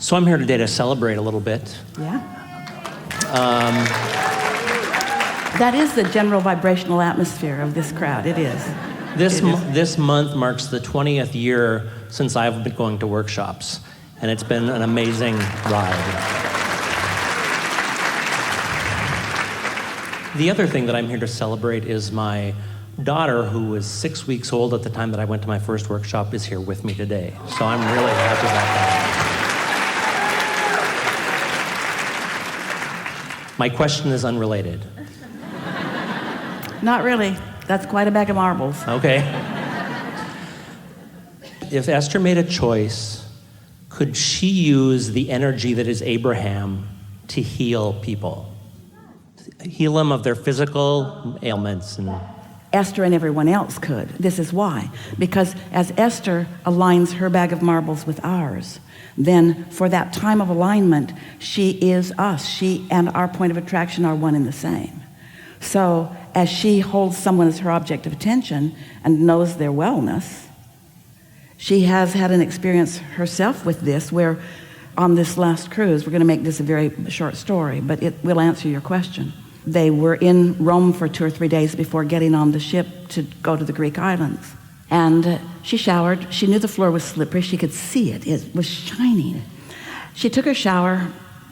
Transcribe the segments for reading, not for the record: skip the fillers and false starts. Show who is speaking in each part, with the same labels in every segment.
Speaker 1: So I'm here today to celebrate a little bit.
Speaker 2: Yeah. That is the general vibrational atmosphere of this crowd. It is.
Speaker 1: This month marks the 20th year since I've been going to workshops, and it's been an amazing ride. The other thing that I'm here to celebrate is my daughter, who was 6 weeks old at the time that I went to my first workshop, is here with me today. So I'm really happy about that. My question is unrelated.
Speaker 2: Not really. That's quite a bag of marbles.
Speaker 1: Okay. If Esther made a choice, could she use the energy that is Abraham to heal people? Heal them of their physical ailments and...
Speaker 2: Esther and everyone else could. This is why. Because as Esther aligns her bag of marbles with ours, then for that time of alignment, she is us. She and our point of attraction are one and the same. So as she holds someone as her object of attention and knows their wellness, she has had an experience herself with this where on this last cruise, we're going to make this a very short story, but it will answer your question. They were in Rome for 2 or 3 days before getting on the ship to go to the Greek islands. And she showered. She knew the floor was slippery. She could see it. It was shining. She took her shower,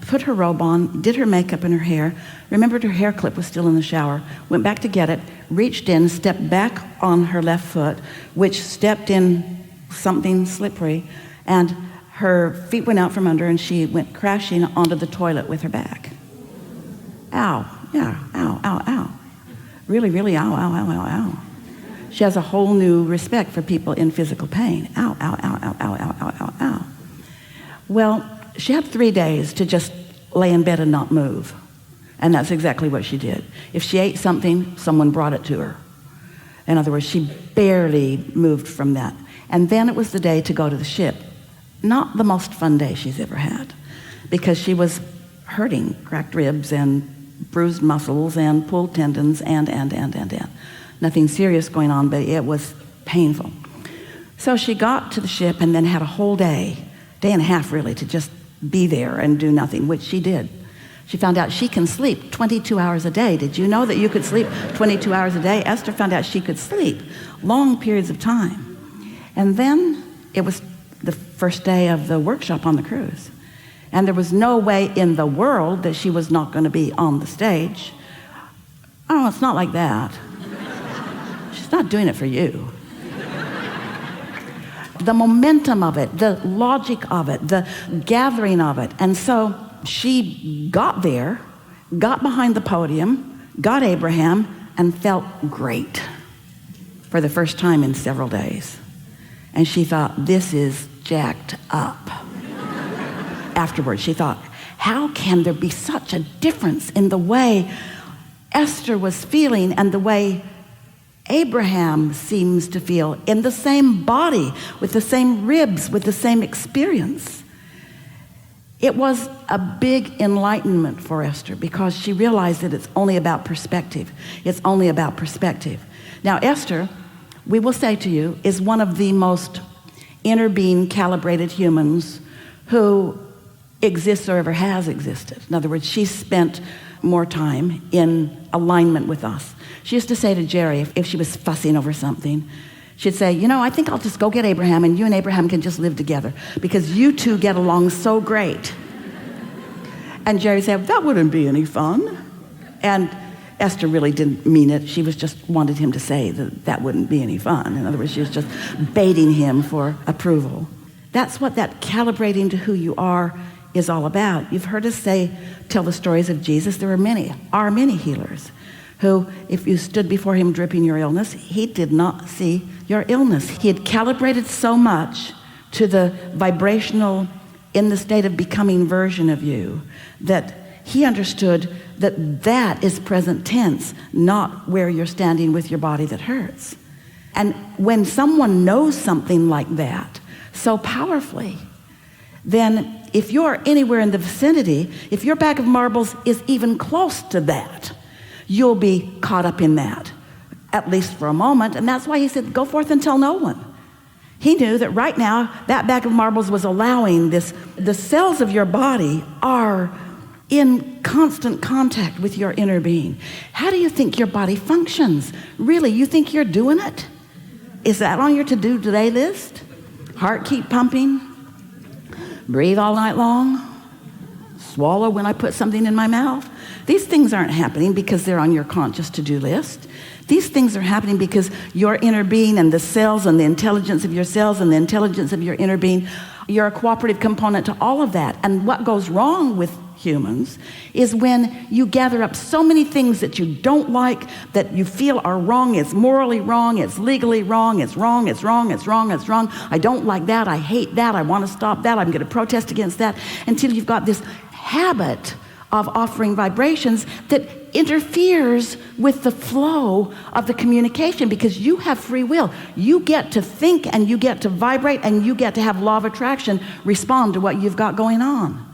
Speaker 2: put her robe on, did her makeup and her hair, remembered her hair clip was still in the shower, went back to get it, reached in, stepped back on her left foot, which stepped in something slippery, and her feet went out from under and she went crashing onto the toilet with her back. Ow. Yeah, ow, ow, ow. Really, really, ow, ow, ow, ow, ow. She has a whole new respect for people in physical pain. Ow, ow, ow, ow, ow, ow, ow, ow, ow. Well, she had 3 days to just lay in bed and not move. And that's exactly what she did. If she ate something, someone brought it to her. In other words, she barely moved from that. And then it was the day to go to the ship. Not the most fun day she's ever had, because she was hurting, cracked ribs and bruised muscles and pulled tendons and. Nothing serious going on, but it was painful. So she got to the ship and then had a whole day and a half really, to just be there and do nothing, which she did. She found out she can sleep 22 hours a day. Did you know that you could sleep 22 hours a day? Esther found out she could sleep long periods of time. And then it was the first day of the workshop on the cruise. And there was no way in the world that she was not going to be on the stage. Oh, it's not like that. She's not doing it for you. The momentum of it, the logic of it, the gathering of it. And so she got there, got behind the podium, got Abraham, and felt great for the first time in several days. And she thought, this is jacked up. Afterwards, she thought, how can there be such a difference in the way Esther was feeling and the way Abraham seems to feel in the same body, with the same ribs, with the same experience? It was a big enlightenment for Esther because she realized that it's only about perspective. It's only about perspective. Now, Esther, we will say to you, is one of the most inner being calibrated humans who exists or ever has existed. In other words, she's spent more time in alignment with us. She used to say to Jerry, if she was fussing over something, she'd say, I think I'll just go get Abraham and you and Abraham can just live together because you two get along so great. And Jerry said, that wouldn't be any fun. And Esther really didn't mean it. She was just wanted him to say that wouldn't be any fun. In other words, she was just baiting him for approval. That's what that calibrating to who you are is all about. You've heard us tell the stories of Jesus. There are many healers who, if you stood before him dripping your illness, he did not see your illness. He had calibrated so much to the vibrational, in the state of becoming version of you, that he understood that is present tense, not where you're standing with your body that hurts. And when someone knows something like that so powerfully, then if you're anywhere in the vicinity, if your bag of marbles is even close to that, you'll be caught up in that, at least for a moment. And that's why he said, go forth and tell no one. He knew that right now, that bag of marbles was allowing this, the cells of your body are in constant contact with your inner being. How do you think your body functions? Really, you think you're doing it? Is that on your to-do today list? Heart keep pumping, breathe all night long, swallow when I put something in my mouth. These things aren't happening because they're on your conscious to-do list. These things are happening because your inner being and the cells and the intelligence of your cells and the intelligence of your inner being, you're a cooperative component to all of that. And what goes wrong with humans is when you gather up so many things that you don't like, that you feel are wrong. It's morally wrong, it's legally wrong, it's wrong, it's wrong, it's wrong, it's wrong. I don't like that, I hate that, I want to stop that, I'm going to protest against that, until you've got this habit of offering vibrations that interferes with the flow of the communication, because you have free will. You get to think and you get to vibrate and you get to have law of attraction respond to what you've got going on.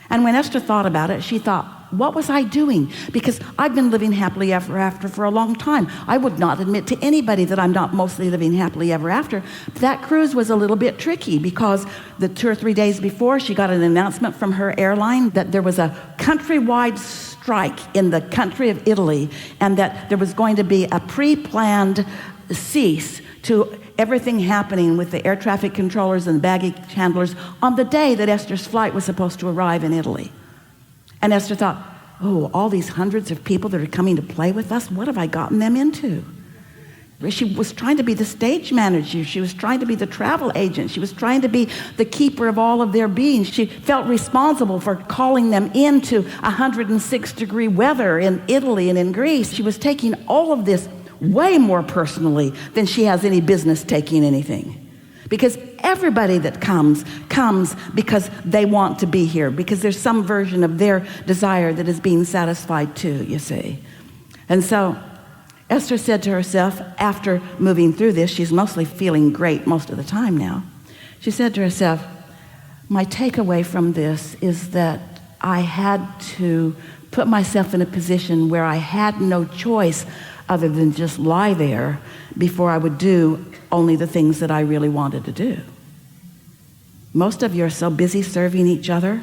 Speaker 2: And when Esther thought about it, she thought, what was I doing? Because I've been living happily ever after for a long time. I would not admit to anybody that I'm not mostly living happily ever after. That cruise was a little bit tricky because the 2 or 3 days before, she got an announcement from her airline that there was a countrywide strike in the country of Italy, and that there was going to be a pre-planned cease to everything happening with the air traffic controllers and baggage handlers on the day that Esther's flight was supposed to arrive in Italy. And Esther thought, oh, all these hundreds of people that are coming to play with us, what have I gotten them into? She was trying to be the stage manager. She was trying to be the travel agent. She was trying to be the keeper of all of their being. She felt responsible for calling them into 106-degree weather in Italy and in Greece. She was taking all of this way more personally than she has any business taking anything. Because everybody that comes because they want to be here, because there's some version of their desire that is being satisfied too, you see. And so Esther said to herself, after moving through this, she's mostly feeling great most of the time now. She said to herself, my takeaway from this is that I had to put myself in a position where I had no choice other than just lie there before I would do only the things that I really wanted to do. Most of you are so busy serving each other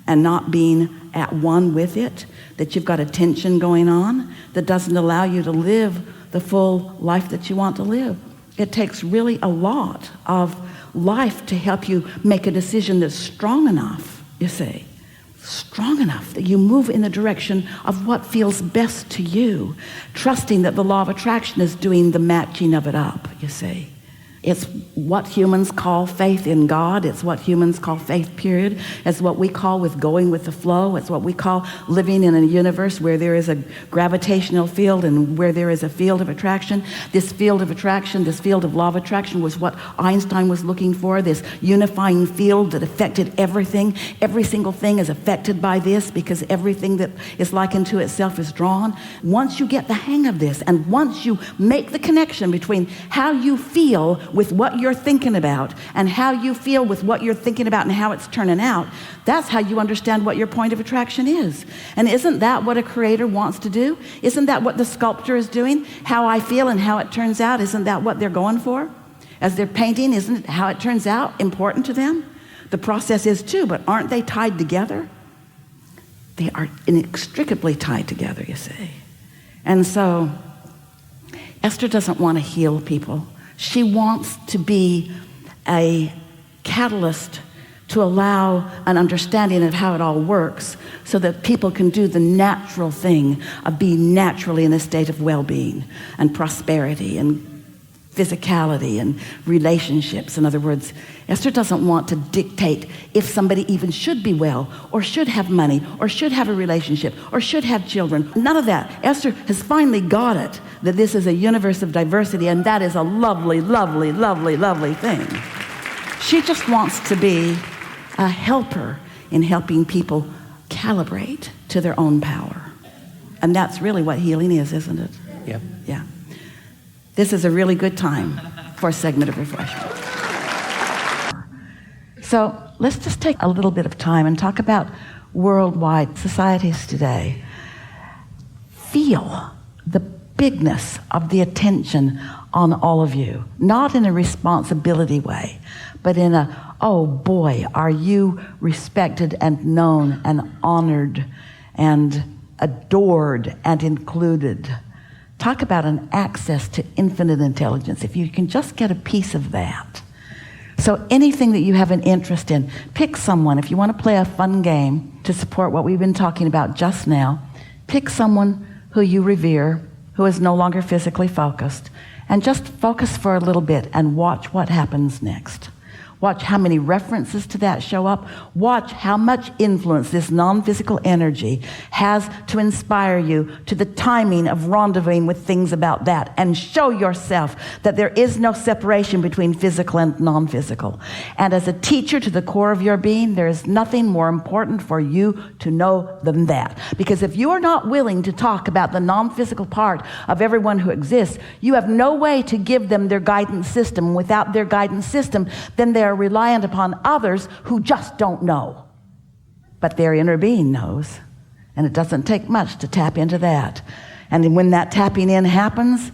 Speaker 2: and not being at one with it that you've got a tension going on that doesn't allow you to live the full life that you want to live. It takes really a lot of life to help you make a decision that's strong enough, you see. Strong enough that you move in the direction of what feels best to you, trusting that the law of attraction is doing the matching of it up, you see. It's what humans call faith in God. It's what humans call faith, period. It's what we call with going with the flow. It's what we call living in a universe where there is a gravitational field and where there is a field of attraction. This field of attraction, this field of law of attraction was what Einstein was looking for, this unifying field that affected everything. Every single thing is affected by this because everything that is likened to itself is drawn. Once you get the hang of this, and once you make the connection between how you feel with what you're thinking about and how you feel with what you're thinking about and how it's turning out, that's how you understand what your point of attraction is. And isn't that what a creator wants to do? Isn't that what the sculptor is doing? How I feel and how it turns out, isn't that what they're going for? As they're painting, isn't it how it turns out important to them? The process is too, but aren't they tied together? They are inextricably tied together, you see. And so Esther doesn't want to heal people. She wants to be a catalyst to allow an understanding of how it all works so that people can do the natural thing of being naturally in a state of well-being and prosperity and physicality and relationships. In other words, Esther doesn't want to dictate if somebody even should be well or should have money or should have a relationship or should have children. None of that. Esther has finally got it, that this is a universe of diversity, and that is a lovely, lovely, lovely, lovely thing. She just wants to be a helper in helping people calibrate to their own power. And that's really what healing is, isn't it?
Speaker 1: Yeah.
Speaker 2: Yeah. This is a really good time for a segment of refreshment. So let's just take a little bit of time and talk about worldwide societies today. Feel the bigness of the attention on all of you, not in a responsibility way, but in a, oh boy, are you respected and known and honored and adored and included. Talk about an access to infinite intelligence. If you can just get a piece of that. So anything that you have an interest in, pick someone. If you want to play a fun game to support what we've been talking about just now, pick someone who you revere, who is no longer physically focused, and just focus for a little bit and watch what happens next. Watch how many references to that show up. Watch how much influence this non-physical energy has to inspire you to the timing of rendezvousing with things about that, and show yourself that there is no separation between physical and non-physical. And as a teacher to the core of your being, there is nothing more important for you to know than that. Because if you are not willing to talk about the non-physical part of everyone who exists, you have no way to give them their guidance system. Without their guidance system, then they are reliant upon others who just don't know. But their inner being knows, and it doesn't take much to tap into that. And when that tapping in happens,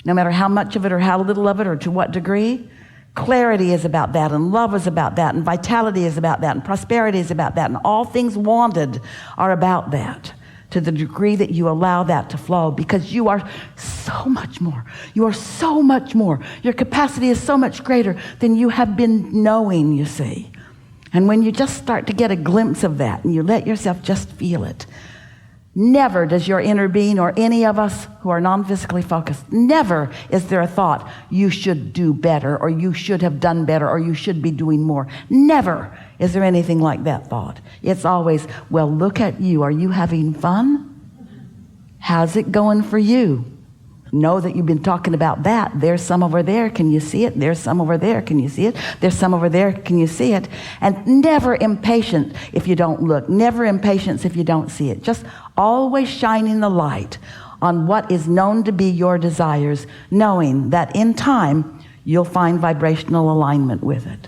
Speaker 2: no matter how much of it or how little of it or to what degree, clarity is about that, and love is about that, and vitality is about that, and prosperity is about that, and all things wanted are about that, to the degree that you allow that to flow, because you are so much more. You are so much more. Your capacity is so much greater than you have been knowing, you see. And when you just start to get a glimpse of that, and you let yourself just feel it, never does your inner being, or any of us who are non-physically focused, never is there a thought, you should do better, or you should have done better, or you should be doing more. Never is there anything like that thought. It's always, well, look at you. Are you having fun? How's it going for you? Know that you've been talking about that. There's some over there. Can you see it? There's some over there. Can you see it? There's some over there. Can you see it? And never impatient if you don't look. Never impatience if you don't see it. Just always shining the light on what is known to be your desires, knowing that in time you'll find vibrational alignment with it.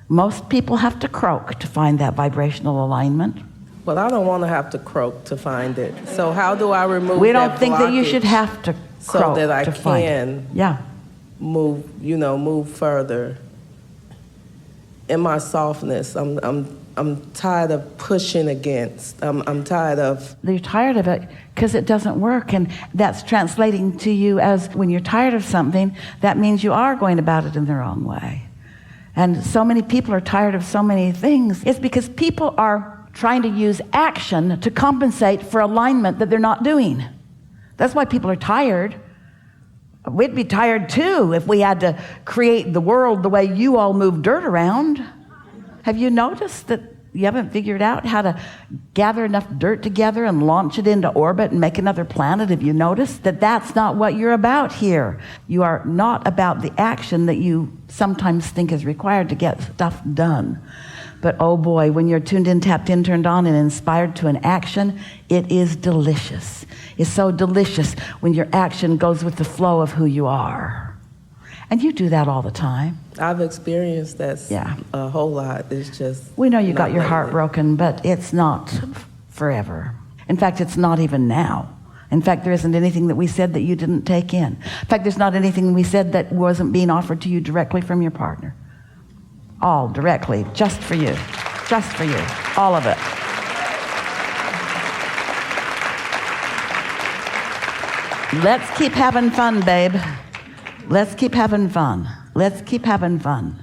Speaker 2: Most people have to croak to find that vibrational alignment.
Speaker 3: Well, I don't want to have to croak to find it. So how do I remove
Speaker 2: We
Speaker 3: that
Speaker 2: don't think that you
Speaker 3: blockage
Speaker 2: should have to
Speaker 3: so
Speaker 2: croak
Speaker 3: that I
Speaker 2: to find it.
Speaker 3: can
Speaker 2: Yeah.
Speaker 3: move further in my softness? I'm tired of pushing against. I'm tired of.
Speaker 2: You're tired of it because it doesn't work, and that's translating to you as when you're tired of something, that means you are going about it in the wrong way. And so many people are tired of so many things. It's because people are trying to use action to compensate for alignment that they're not doing. That's why people are tired. We'd be tired too if we had to create the world the way you all move dirt around. Have you noticed that you haven't figured out how to gather enough dirt together and launch it into orbit and make another planet? Have you noticed that that's not what you're about here? You are not about the action that you sometimes think is required to get stuff done. But oh boy, when you're tuned in, tapped in, turned on, and inspired to an action, it is delicious. It's so delicious when your action goes with the flow of who you are. And you do that all the time.
Speaker 3: I've experienced that a whole lot. It's just.
Speaker 2: We know you got your
Speaker 3: lately.
Speaker 2: heart broken, but it's not forever. In fact, it's not even now. In fact, there isn't anything that we said that you didn't take in. In fact, there's not anything we said that wasn't being offered to you directly from your partner. All directly, just for you. Just for you. All of it. Let's keep having fun, babe. Let's keep having fun. Let's keep having fun.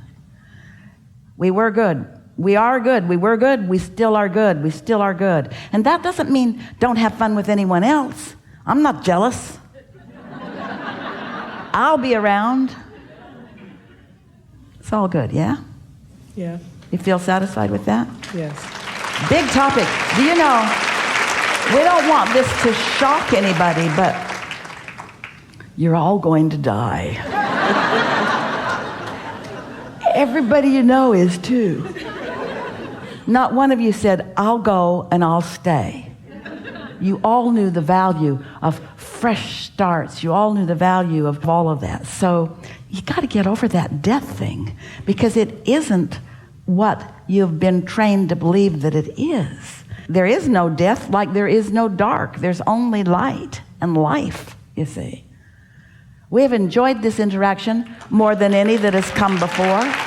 Speaker 2: We were good. We are good. We were good. We still are good. We still are good. And that doesn't mean don't have fun with anyone else. I'm not jealous. I'll be around. It's all good, yeah?
Speaker 3: Yeah.
Speaker 2: You feel satisfied with that?
Speaker 3: Yes.
Speaker 2: Big topic. Do you know, we don't want this to shock anybody, but you're all going to die. Everybody you know is too. Not one of you said, I'll go and I'll stay. You all knew the value of fresh starts. You all knew the value of all of that. So you got to get over that death thing, because it isn't what you've been trained to believe that it is. There is no death like there is no dark. There's only light and life, you see. We have enjoyed this interaction more than any that has come before.